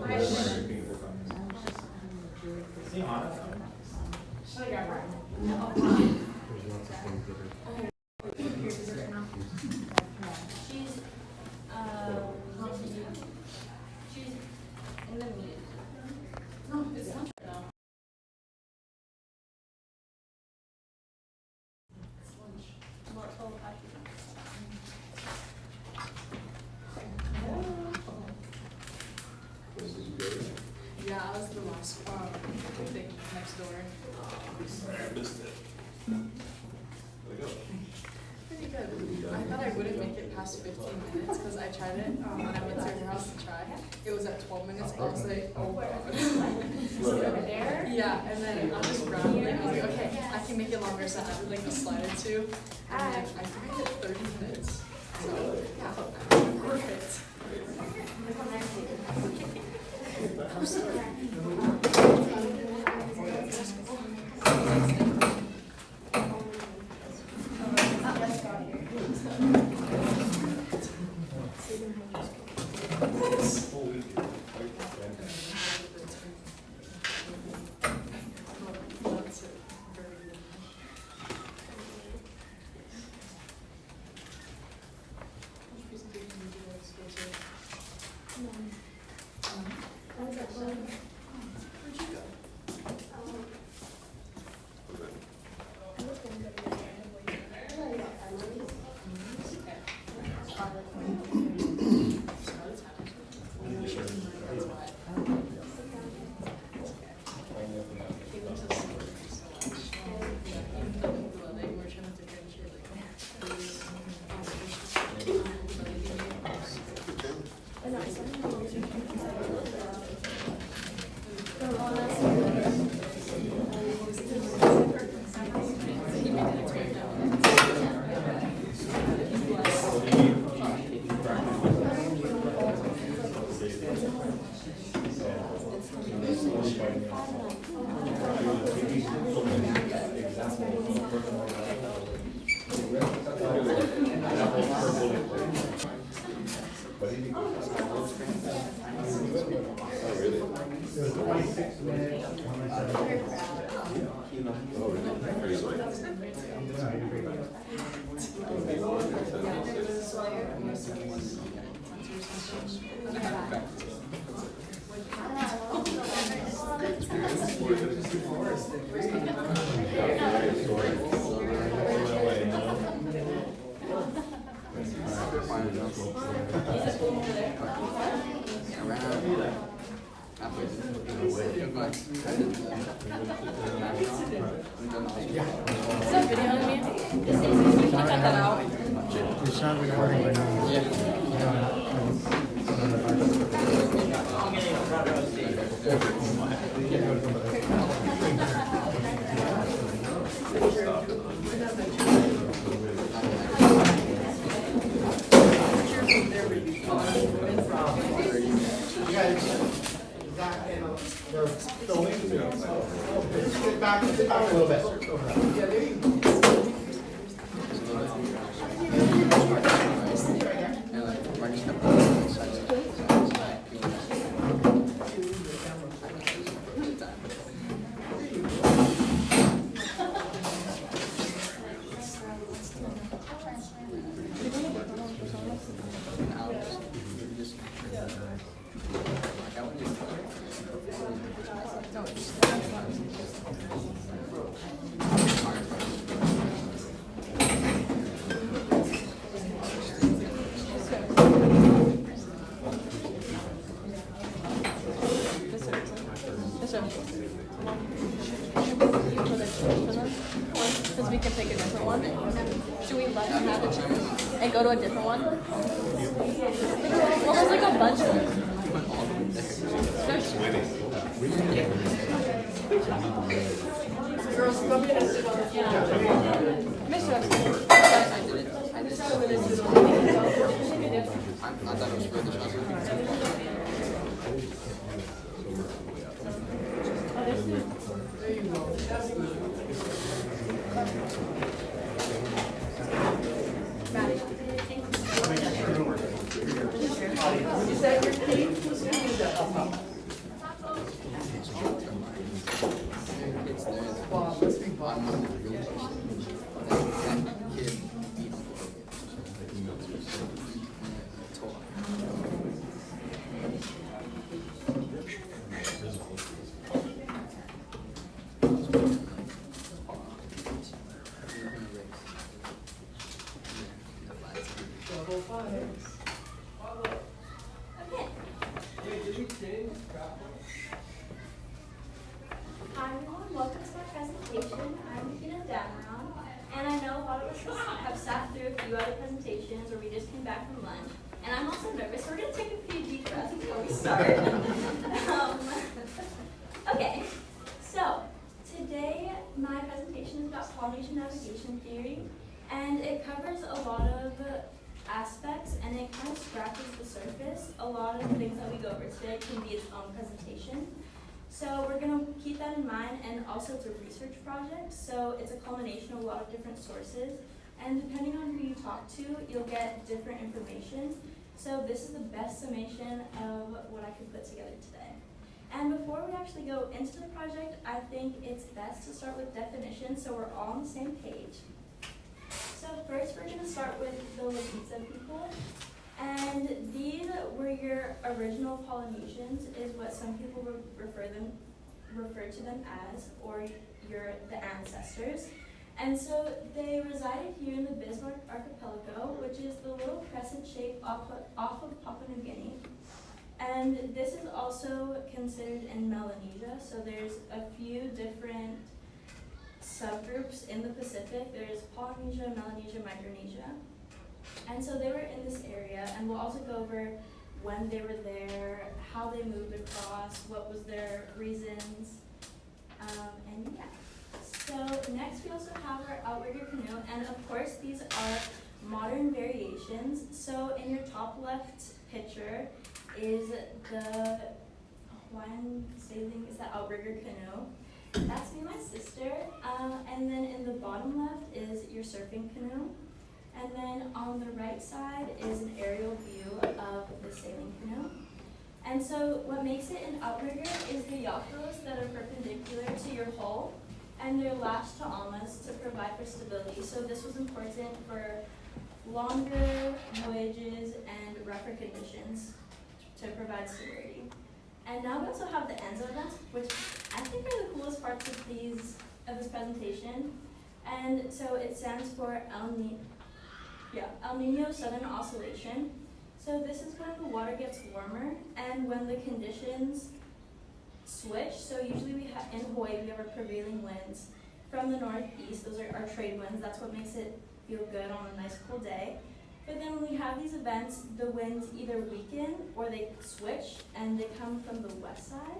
in the meeting. Yeah, I was the last thing next door. Sorry, I missed it. Where'd it go? Pretty good. I thought I wouldn't make it past 15 minutes because I tried it when I went to your house to try. It was at 12 minutes. I was like, oh god. Over there? Yeah, and then I was rambling. I was like, okay, I can make it longer, so I added like a slide or two. And then I think I hit 30 minutes. So, yeah, perfect. It's not recording right now. Back a little bit. Yeah, there you go. Because we can pick a different one. Should we let them have a chance and go to a different one? Well, there's like a bunch of them. Girls, come here and sit on the Mr. I thought it was for the There you go. Is that your cake? Who's doing that? Hi everyone, welcome to my presentation. I'm Mahina, and I know a lot of us have sat through a few other presentations or we just came back from lunch. And I'm also nervous, so we're going to take a few deep breaths before we start. Okay, so today my presentation is about Polynesian navigation theory, and it covers a lot of aspects and it kind of scratches the surface. A lot of the things that we go over today can be its own presentation. So we're going to keep that in mind, and also it's a research project, so it's a culmination of a lot of different sources, and depending on who you talk to, you'll get different information. So this is the best summation of what I could put together today. And before we actually go into the project, I think it's best to start with definitions so we're all on the same page. So first we're going to start with the Lapitza people. And these were your original Polynesians, is what some people would refer to them as, or the ancestors. And so they resided here in the Bismarck Archipelago, which is the little crescent shape off of Papua New Guinea. And this is also considered in Melanesia, so there's a few different subgroups in the Pacific. There's Polynesia, Melanesia, Micronesia. And so they were in this area, and we'll also go over when they were there, how they moved across, what was their reasons, and yeah. So next we also have our outrigger canoe, and of course these are modern variations. So in your top left picture is the Hawaiian sailing, is the outrigger canoe. That's me and my sister. And then in the bottom left is your surfing canoe. And then on the right side is an aerial view of the sailing canoe. And so what makes it an outrigger is the yakos that are perpendicular to your hull, and they're lashed to amas to provide for stability. So this was important for longer voyages and rougher conditions to provide security. And now we also have the ENSO events, which I think are the coolest parts of this presentation. And so it stands for El Nino Southern Oscillation. So this is when the water gets warmer and when the conditions switch. So usually in Hawaii we have our prevailing winds from the northeast. Those are our trade winds. That's what makes it feel good on a nice cool day. But then when we have these events, the winds either weaken or they switch and they come from the west side,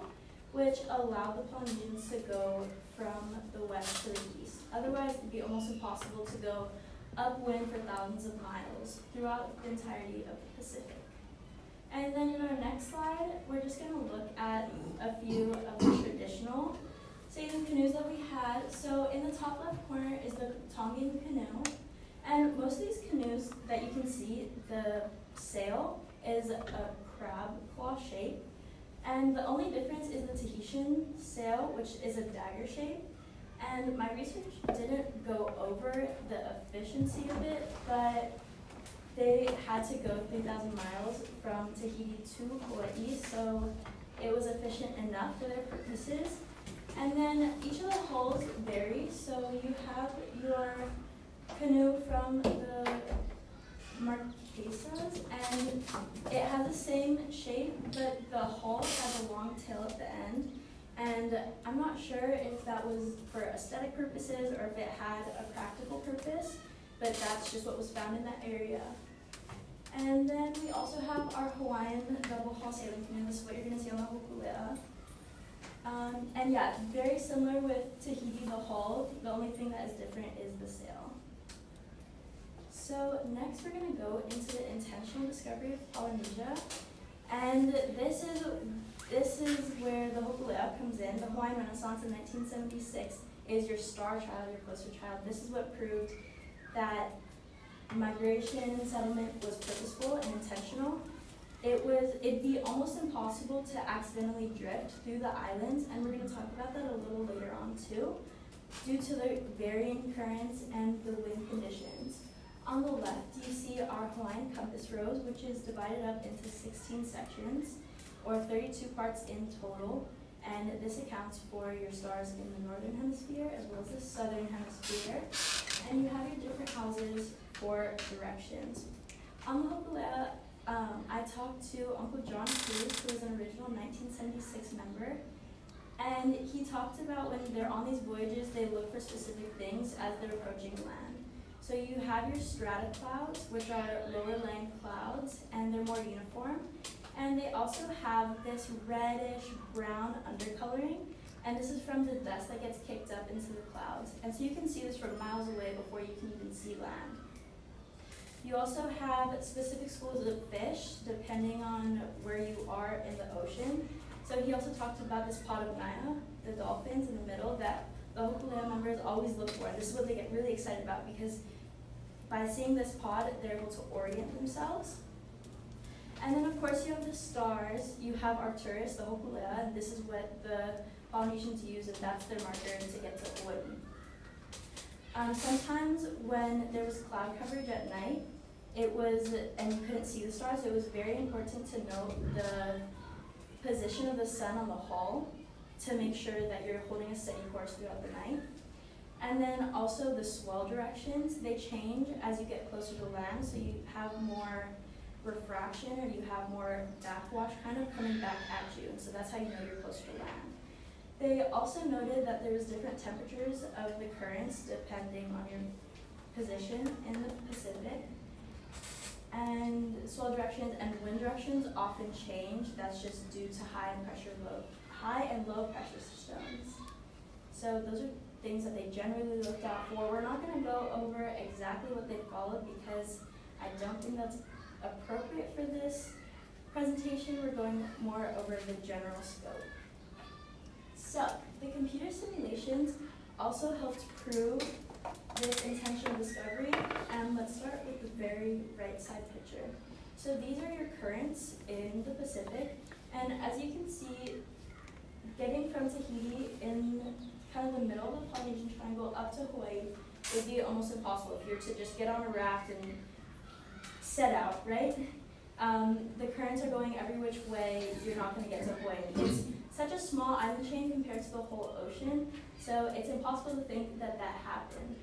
which allow the Polynesians to go from the west to the east. Otherwise, it'd be almost impossible to go upwind for thousands of miles throughout the entirety of the Pacific. And then in our next slide, we're just going to look at a few of the traditional sailing canoes that we had. So in the top left corner is the Tongan canoe. And most of these canoes that you can see, the sail is a crab claw shape. And the only difference is the Tahitian sail, which is a dagger shape. And my research didn't go over the efficiency of it, but they had to go 3,000 miles from Tahiti to Hawaii, so it was efficient enough for their purposes. And then each of the hulls vary, so you have your canoe from the Marquesas, and it has the same shape, but the hull has a long tail at the end. And I'm not sure if that was for aesthetic purposes or if it had a practical purpose, but that's just what was found in that area. And then we also have our Hawaiian double hull sailing canoe. This is what you're going to see on the Hokulea. And yeah, very similar with Tahiti, the hull. The only thing that is different is the sail. So next we're going to go into the intentional discovery of Polynesia. And this is where the Hokulea comes in. The Hawaiian Renaissance in 1976 is your star child, your poster child. This is what proved that migration and settlement was purposeful and intentional. It'd be almost impossible to accidentally drift through the islands, and we're going to talk about that a little later on too, due to the varying currents and the wind conditions. On the left, you see our Hawaiian compass rose, which is divided up into 16 sections, or 32 parts in total, and this accounts for your stars in the northern hemisphere as well as the southern hemisphere. And you have your different houses for directions. On the Hokulea, I talked to Uncle John Cruz, who was an original 1976 member. And he talked about when they're on these voyages, they look for specific things as they're approaching land. So you have your stratoclouds, which are lower lying clouds, and they're more uniform. And they also have this reddish brown undercoloring, and this is from the dust that gets kicked up into the clouds. And so you can see this from miles away before you can even see land. You also have specific schools of fish, depending on where you are in the ocean. So he also talked about this pod of Mahina, the dolphins in the middle, that the Hokulea members always look for. And this is what they get really excited about, because by seeing this pod, they're able to orient themselves. And then of course you have the stars. You have Arcturus, the Hokulea, and this is what the Polynesians use, and that's their marker to get to Hawaii. Sometimes when there was cloud coverage at night, and you couldn't see the stars, it was very important to note the position of the sun on the hull to make sure that you're holding a steady course throughout the night. And then also the swell directions, they change as you get closer to land, so you have more refraction, or you have more backwash kind of coming back at you, and so that's how you know you're closer to land. They also noted that there was different temperatures of the currents depending on your position in the Pacific. And swell directions and wind directions often change. That's just due to high and low pressure systems. So those are things that they generally looked out for. We're not going to go over exactly what they followed, because I don't think that's appropriate for this presentation. We're going more over the general scope. So the computer simulations also helped prove this intentional discovery, and let's start with the very right side picture. So these are your currents in the Pacific, and as you can see, getting from Tahiti in kind of the middle of the Polynesian Triangle up to Hawaii would be almost impossible if you were to just get on a raft and set out, right? The currents are going every which way. You're not going to get to Hawaii. It's such a small island chain compared to the whole ocean, so it's impossible to think that that happened.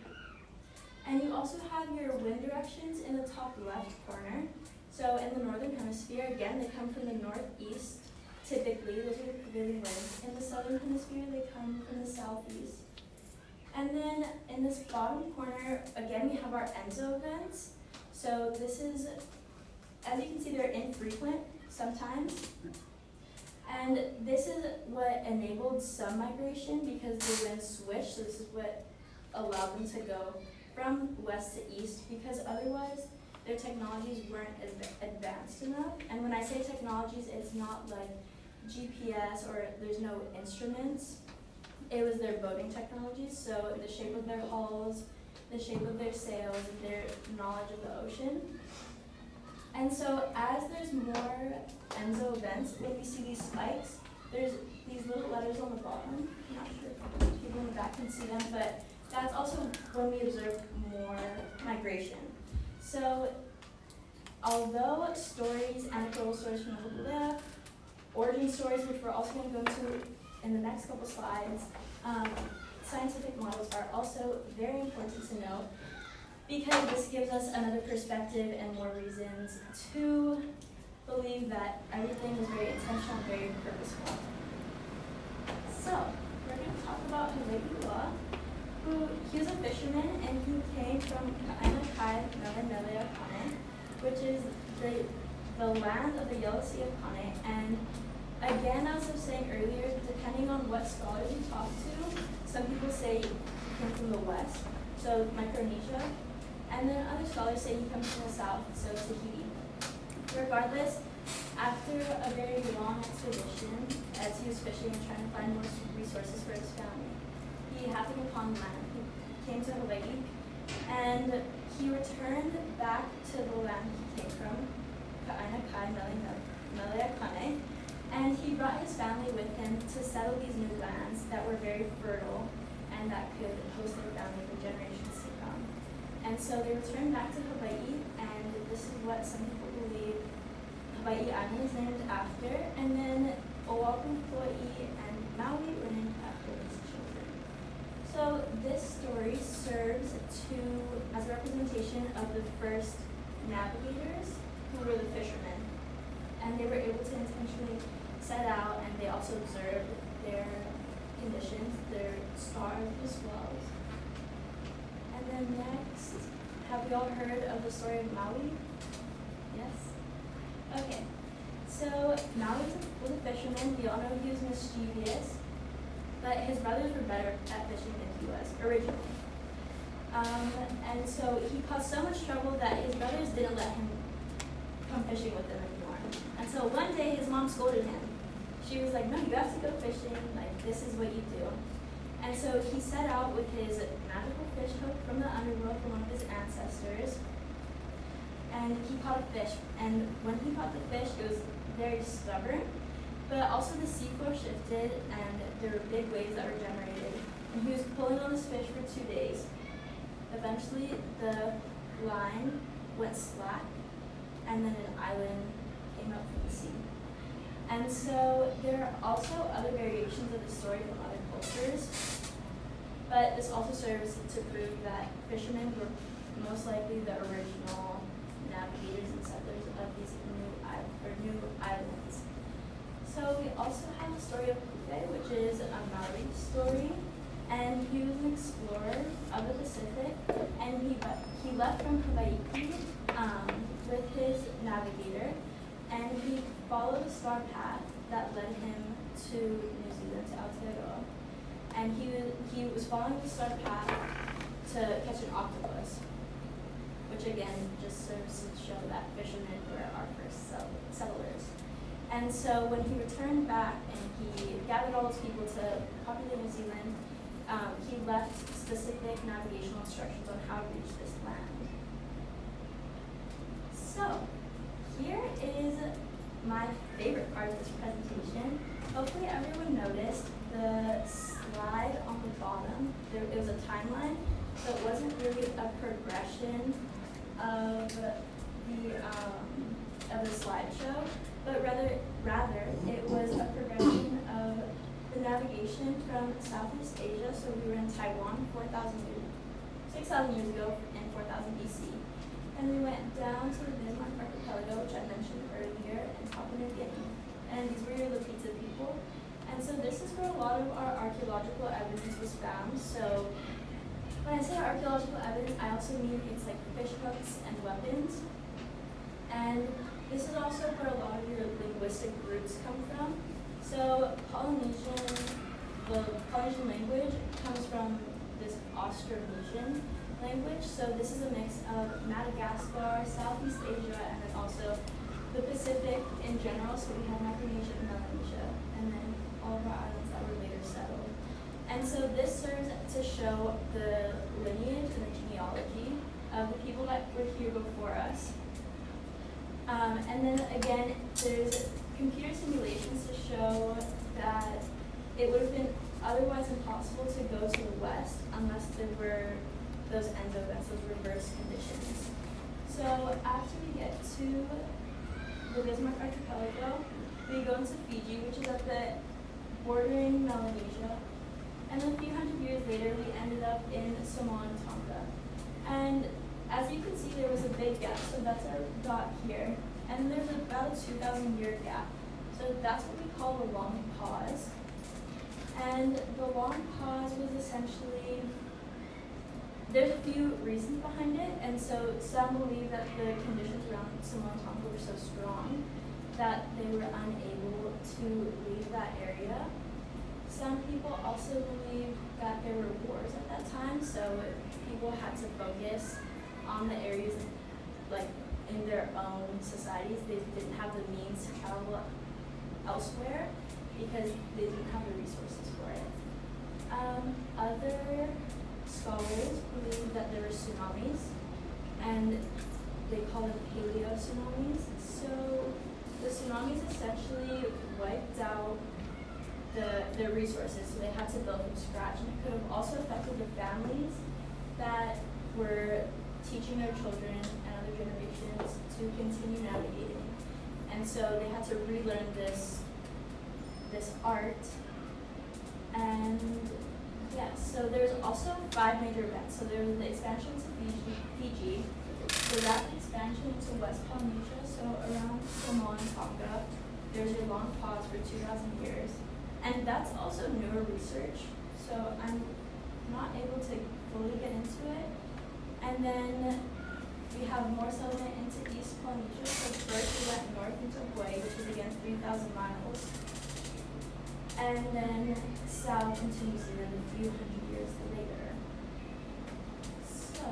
And you also have your wind directions in the top left corner. So in the northern hemisphere, again, they come from the northeast. Typically, those are the prevailing winds. In the southern hemisphere, they come from the southeast. And then in this bottom corner, again, we have our ENSO events. So this is, as you can see, they're infrequent sometimes. And this is what enabled some migration, because the winds switched. So this is what allowed them to go from west to east, because otherwise their technologies weren't advanced enough. And when I say technologies, it's not like GPS or there's no instruments. It was their boating technologies, so the shape of their hulls, the shape of their sails, their knowledge of the ocean. And so as there's more ENSO events, when we see these spikes, there's these little letters on the bottom. I'm not sure if people in the back can see them, but that's also when we observe more migration. So although stories, anecdotal stories from the Hokulea, origin stories, which we're also going to go into in the next couple slides, scientific models are also very important to know, because this gives us another perspective and more reasons to believe that everything was very intentional and very purposeful. So we're going to talk about Hawaii, he was a fisherman, and he came from Kaina Kai Mele Kane, which is the land of the Yellow Sea of Kane. And again, as I was saying earlier, depending on what scholars you talk to, some people say he came from the west, so Micronesia, and then other scholars say he comes from the south, so Tahiti. Regardless, after a very long expedition, as he was fishing and trying to find more resources for his family, he happened upon land. He came to Hawaii, and he returned back to the land he came from, Kaina Kai Mele Kane, and he brought his family with him to settle these new lands that were very fertile and that could host their family for generations to come. And so they returned back to Hawaii, and this is what some people believe Hawaii Island is named after, and then Oahu, Hawaii, and Maui were named after his children. So this story serves as a representation of the first navigators, who were the fishermen, and they were able to intentionally also observed their conditions, their stars as well. And then next, have we all heard of the story of Maui? Yes? Okay. So Maui was a fisherman. We all know he was mischievous, but his brothers were better at fishing than he was originally. And so he caused so much trouble that his brothers didn't let him come fishing with them anymore. And so one day his mom scolded him. She was like, no, you have to go fishing, like this is what you do. And so he set out with his magical fish hook from the underworld from one of his ancestors. And he caught a fish. And when he caught the fish, it was very stubborn, but also the seafloor shifted and there were big waves that were generated. And he was pulling on this fish for 2 days. Eventually, the line went slack, and then an island came up from the sea. And so there are also other variations of the story from other cultures, but this also serves to prove that fishermen were most likely the original navigators and settlers of these new islands. So we also have the story of Kupe, which is a Maori story. And he was an explorer of the Pacific, and he left from Hawaii with his navigator, and he followed a star path that led him to New Zealand, to Aotearoa. And he was following the star path to catch an octopus, which again just serves to show that fishermen were our first settlers. And so when he returned back and he gathered all those people to populate New Zealand, he left specific navigational instructions on how to reach this land. So, here is my favorite part of this presentation. Hopefully everyone noticed the slide on the bottom. It was a timeline, so it wasn't really a progression of the slideshow, but rather it was a progression of the navigation from Southeast Asia. So we were in Taiwan 6,000 years ago in 4000 BC. And we went down to the Bismarck Archipelago, which I mentioned earlier, and Papua New Guinea. And these were your Lapita people. And so this is where a lot of our archaeological evidence was found. So when I say archaeological evidence, I also mean it's like fish hooks and weapons. And this is also where a lot of your linguistic roots come from. So the Polynesian language comes from this Austronesian language. So this is a mix of Madagascar, Southeast Asia, and then also the Pacific in general. So we have Micronesia and Melanesia, and then all of our islands that were later settled. And so this serves to show the lineage and the genealogy of the people that were here before us. And then again, there's computer simulations to show that it would have been otherwise impossible to go to the west unless there were those end events, those reverse conditions. So after we get to the Bismarck Archipelago, we go into Fiji, which is at the bordering Melanesia. And then a few hundred years later, we ended up in Samoa and Tonga. And as you can see, there was a big gap, so that's our dot here. And there's about a 2,000 year gap. So that's what we call the long pause. And the long pause was essentially, there's a few reasons behind it. And so some believe that the conditions around Samoa and Tonga were so strong that they were unable to leave that area. Some people also believe that there were wars at that time, so people had to focus on the areas like in their own societies. They didn't have the means to travel elsewhere because they didn't have the resources for it. Other scholars believe that there were tsunamis, and they call them paleo tsunamis. So the tsunamis essentially wiped out their resources, so they had to build from scratch, and it could have also affected the families that were teaching their children and other generations to continue navigating. And so they had to relearn this art. And yeah, so there's also 5 major events. So there's the expansion to Fiji, the rapid expansion to West Polynesia, so around Samoa and Tonga. There's a long pause for 2,000 years. And that's also newer research, so I'm not able to fully get into it. And then we have more settlement into East Polynesia. So first we went north into Hawaii, which is again 3,000 miles. And then south into New Zealand a few hundred years later. So,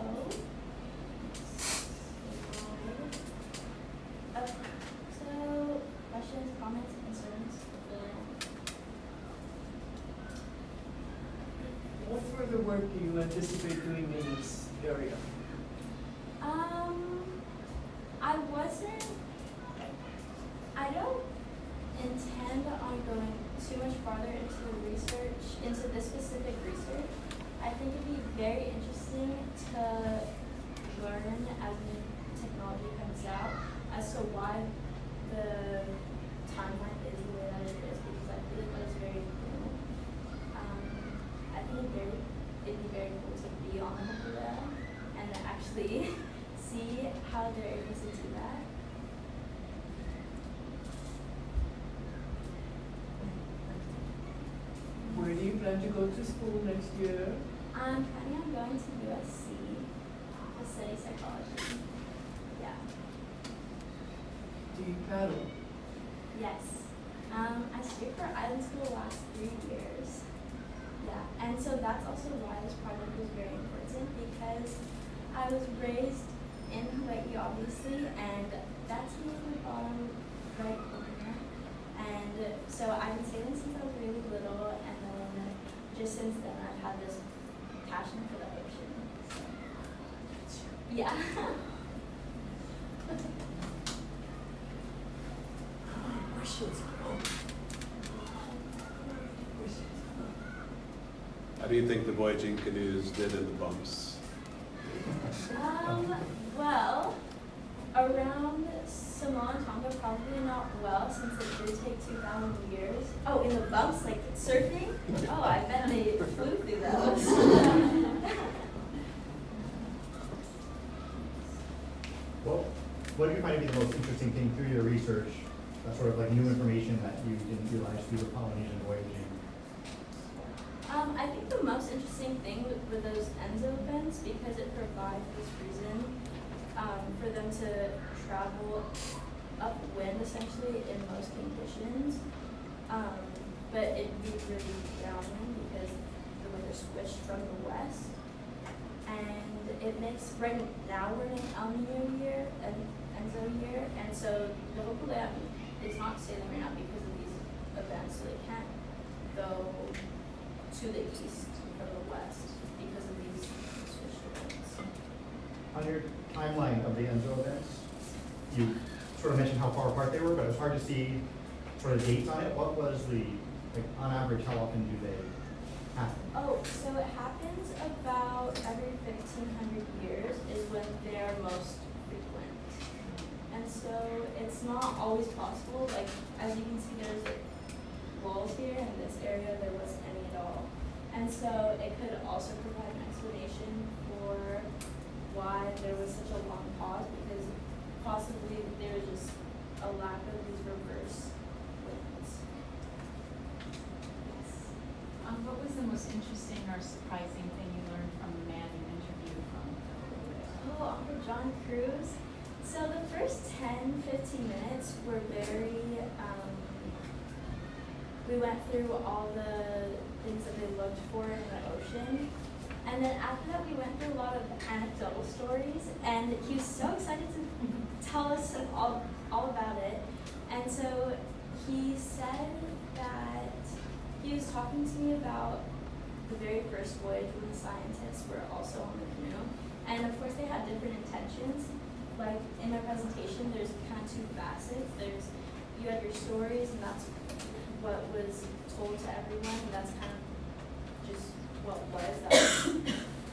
so questions, comments, concerns? What further work do you anticipate doing in this area? I don't intend on going too much farther into the research, into this specific research. I think it'd be very interesting to learn as new technology comes out as to why the timeline is the way that it is, because I feel like that is very new. I think it'd be very cool to be on the Mahina and actually see how they're able to do that. Where do you plan to go to school next year? I'm planning on going to USC to study psychology. Yeah. Do you paddle? Yes. I stayed for island school the last 3 years. Yeah. And so that's also why this project was very important, because I was raised in Hawaii, obviously, and that's in the bottom right corner. And so I've been sailing since I was really little, and then just since then I've had this passion for the ocean. So, yeah. Questions? How do you think the voyaging canoes did in the bumps? Well, around Samoa and Tonga, probably not well, since it did take 2,000 years. Oh, in the bumps, like surfing? Oh, I bet they flew through those. Well, what do you find to be the most interesting thing through your research, sort of like new information that you didn't realize through the Polynesian voyaging? I think the most interesting thing with those ENZO events, because it provides this reason for them to travel upwind essentially in most conditions, but it'd be really downwind because the wind is switched from the west. And it makes, right now we're in an El Nino year, an ENZO year, and so the Hokulea is not sailing right now because of these events, so they can't go to the east from the west because of these switched events. On your timeline of the ENZO events, you sort of mentioned how far apart they were, but it was hard to see sort of dates on it. What was the, like on average, how often do they happen? Oh, so it happens about every 1,500 years is when they're most frequent. And so it's not always possible. Like, as you can see, there's like walls here, and in this area there wasn't any at all. And so it could also provide an explanation for why there was such a long pause, because possibly there was just a lack of these reverse winds. Yes. What was the most interesting or surprising thing you learned from the man you interviewed from the Hokulea? Oh, Uncle John Cruz. So the first 10-15 minutes were very, we went through all the things that they looked for in the ocean. And then after that, we went through a lot of anecdotal stories, and he was so excited to tell us all about it. And so he said that he was talking to me about the very first voyage when the scientists were also on the canoe. And of course they had different intentions. Like in my presentation, there's kind of two facets. You had your stories, and that's what was told to everyone, and that's kind of just what was, that was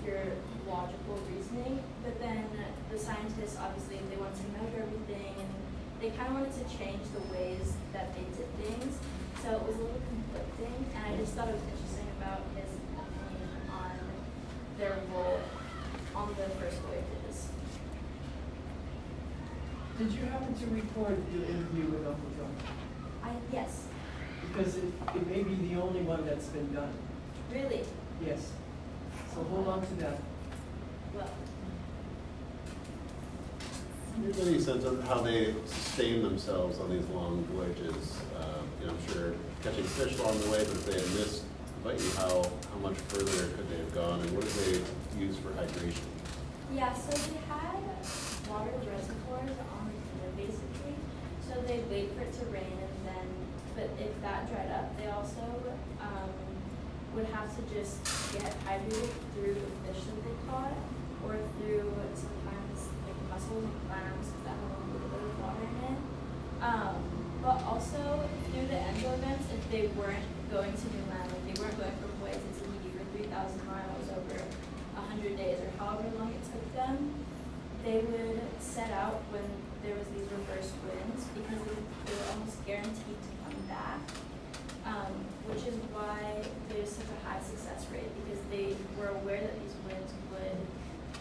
your logical reasoning. But then the scientists, obviously, they wanted to measure everything, and they kind of wanted to change the ways that they did things. So it was a little conflicting, and I just thought it was interesting about his opinion on their role on the first voyages. Did you happen to record your interview with Uncle John? Yes. because it may be the only one that's been done. Really? Yes. So hold on to that. Well, Do you have any sense of how they sustain themselves on these long voyages? I'm sure catching fish along the way, but if they had missed Hawaii, how much further could they have gone, and what did they use for hydration? yeah, so they had water reservoirs on the Mahina basically. So they'd wait for it to rain and then, but if that dried up, they also would have to just get hydrated through the fish that they caught or through sometimes like mussels and clams that have a little bit of water in it. But also through the endo events, if they weren't going to new land, like they weren't going from Hawaii to Tahiti for 3,000 miles over 100 days or however long it took them, they would set out when there was these reverse winds because they were almost guaranteed to come back, which is why there's such a high success rate because they were aware that these winds would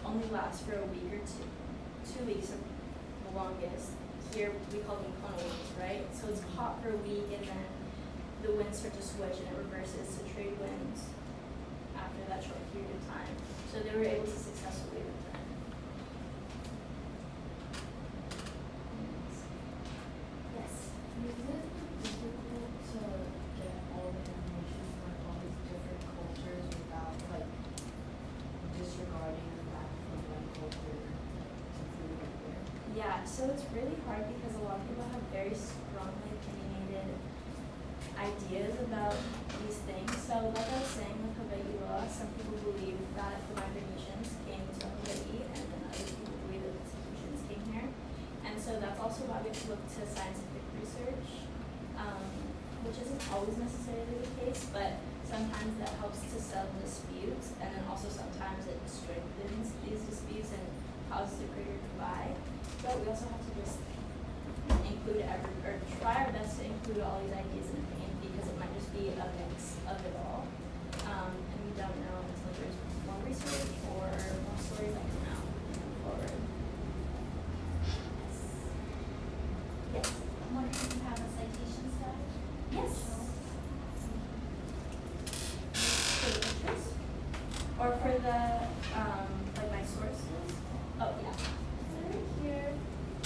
only last for a week or two. 2 weeks are the longest. Here we call them kona winds, right? So it's hot for a week and then the winds start to switch and it reverses to trade winds after that short period of time. So they were able to successfully return. Yes. Is it difficult to get all the information from all these different cultures without like disregarding the fact from one culture to food right there? Yeah, so it's really hard because a lot of people have very strongly opinionated ideas about these things. So like I was saying with Hawaii law, some people believe that the migrations came to Hawaii and then other people believe that the Tahitians came here. And so that's also why we look to scientific research, which isn't always necessarily the case, but sometimes that helps to settle disputes and then also sometimes it strengthens these disputes and causes a greater divide. But we also have to just include or try our best to include all these ideas in opinion because it might just be a mix of it all. And we don't know until there's more research or more stories that come out moving forward. Yes. I'm wondering if you have a citation slide? Yes. For the pictures? Or for the, like my sources? Oh, yeah. So right here.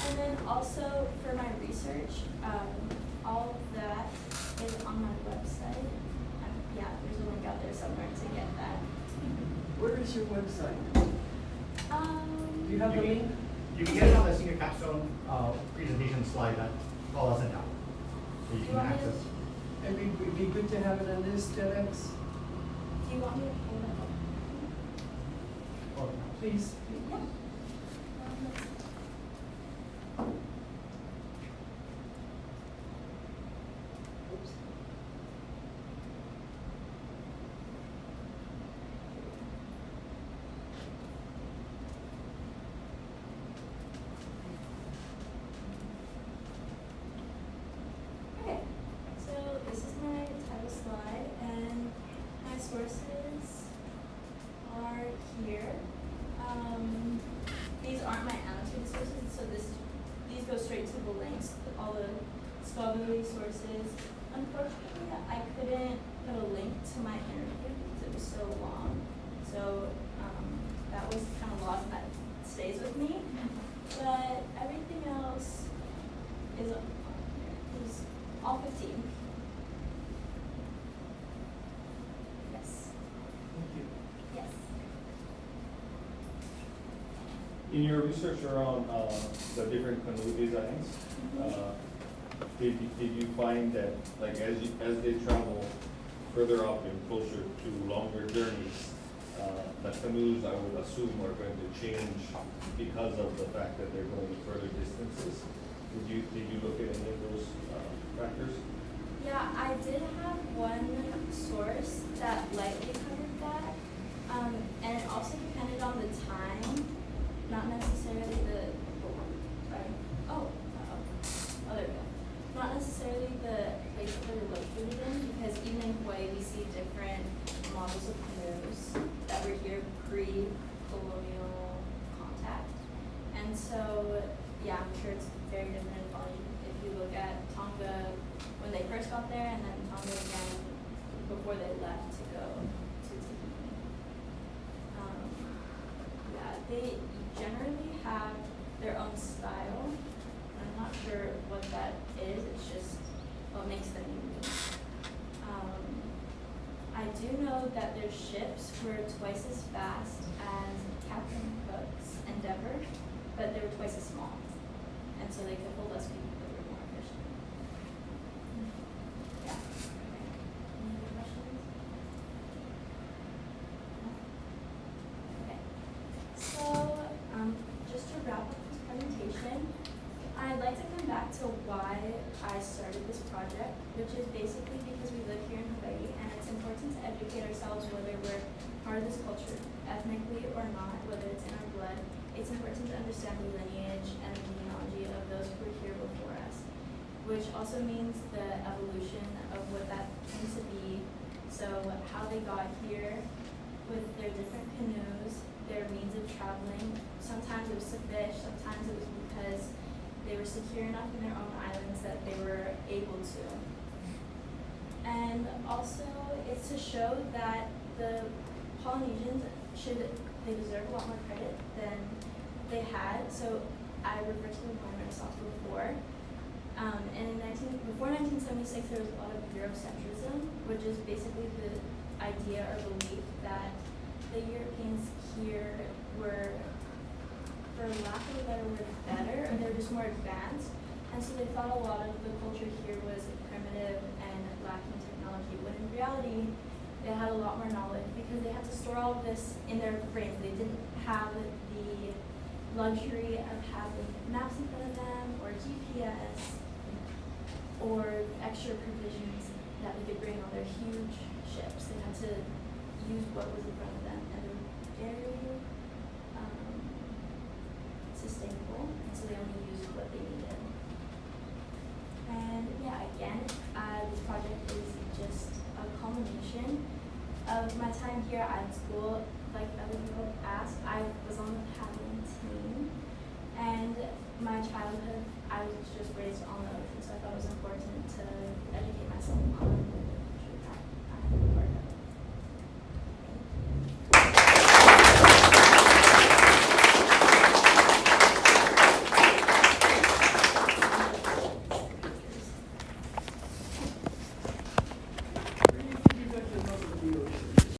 And then also for my research, all of that is on my website. Yeah, there's a link out there somewhere to get that. Where is your website? Do you have the link? You can get it on the senior capstone presentation slide that Paula sent out. So you Do you can want me to- access. It'd be good to have it on this, TEDx. Do you want me to pull that up? Oh, Please. Yeah. Oops. Okay, so this is my title slide and my sources are here. These aren't my annotated sources, so these go straight to the links, all the scholarly sources. Unfortunately, I couldn't put a link to my interview because it was so long. So that was kind of lost. That stays with me, but everything else is on here. Is all 15. Yes. Thank you. Yes. In your research around the different canoe designs, did you find that like as they travel further up and closer to longer journeys, the canoes I would assume are going to change because of the fact that they're going further distances? Did you look at any of those factors? Yeah, I did have one source that lightly covered that, and it also depended on the time, not necessarily the, sorry, oh, there we go. Not necessarily the place that they were located in, because even in Hawaii we see different models of canoes that were here pre-colonial contact. And so, yeah, I'm sure it's very different in Hawaii. If you look at Tonga when they first got there, and then it again before they left to go to Tahiti. Yeah, they generally have their own style. I'm not sure what that is, it's just what makes them unique. I do know that their ships were twice as fast as Captain Cook's Endeavor, but they were twice as small. And so they could hold less people, but they were more efficient. Yeah. Okay. Any other questions? No? Okay. So, just to wrap up this presentation, I'd like to come back to why I started this project, which is basically because we live here in Hawaii and it's important to educate ourselves whether we're part of this culture, ethnically or not, whether it's in our blood. It's important to understand the lineage and the genealogy of those who were here before us, which also means the evolution of what that came to be. So how they got here with their different canoes, their means of traveling. Sometimes it was to fish, sometimes it was because they were secure enough in their own islands that they were able to. And also, it's to show that the Polynesians they deserve a lot more credit than they had. So I referred to the Hawaiian Renaissance before. And before 1976, there was a lot of Eurocentrism, which is basically the idea or belief that the Europeans here were, for lack of a better word, better, or they were just more advanced. And so they thought a lot of the culture here was primitive and lacking technology, when in reality, they had a lot more knowledge because they had to store all of this in their brains. They didn't have the luxury of having maps in front of them or GPS or extra provisions that they could bring on their huge ships. They had to use what was in front of them, and they were very sustainable, and so they only used what they needed. And yeah, again, this project is just a culmination of my time here at school. Like other people asked, I was on the paddling team, and my childhood, I was just raised on the ocean, so I thought it was important to educate myself on